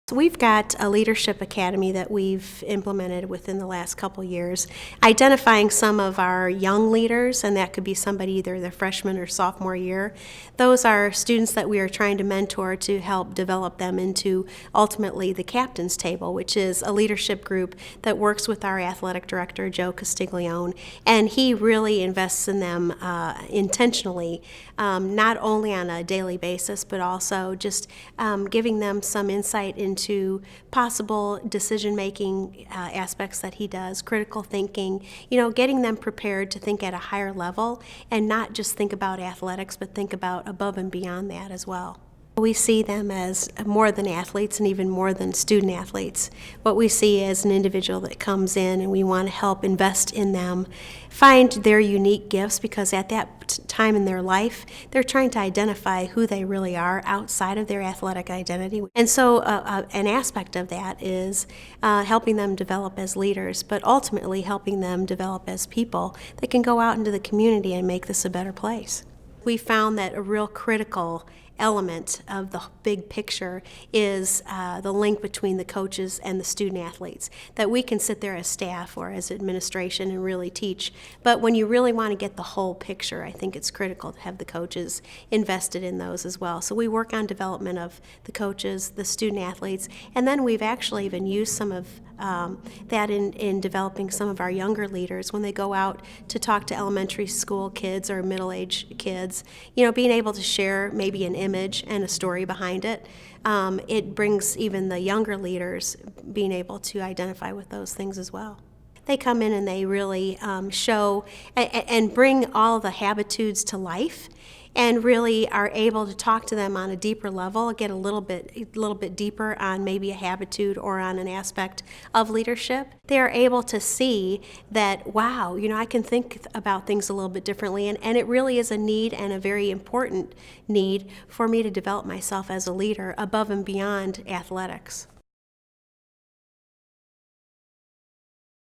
So we've got a leadership academy that we've implemented within the last couple years, identifying some of our young leaders, and that could be somebody either their freshman or sophomore year. Those are students that we are trying to mentor to help develop them into ultimately the captain's table, which is a leadership group that works with our athletic director, Joe Castiglione, and he really invests in them intentionally, not only on a daily basis, but also just giving them some insight into possible decision-making aspects that he does, critical thinking, getting them prepared to think at a higher level and not just think about athletics, but think about above and beyond that as well. We see them as more than athletes and even more than student athletes. What we see as an individual that comes in and we want to help invest in them, find their unique gifts, because at that time in their life, they're trying to identify who they really are outside of their athletic identity. And so an aspect of that is helping them develop as leaders, but ultimately helping them develop as people that can go out into the community and make this a better place. We found that a real critical element of the big picture is the link between the coaches and the student athletes, that we can sit there as staff or as administration and really teach, but when you really want to get the whole picture, I think it's critical to have the coaches invested in those as well. So we work on development of the coaches, the student athletes, and then we've actually even used some of that in developing some of our younger leaders when they go out to talk to elementary school kids or middle-aged kids, being able to share maybe an image and a story behind it. It brings even the younger leaders being able to identify with those things as well. They come in and they really show and bring all the habitudes to life, and really are able to talk to them on a deeper level, get a little bit deeper on maybe a habitude or on an aspect of leadership. They are able to see that, wow, I can think about things a little bit differently, and it really is a need, and a very important need, for me to develop myself as a leader above and beyond athletics.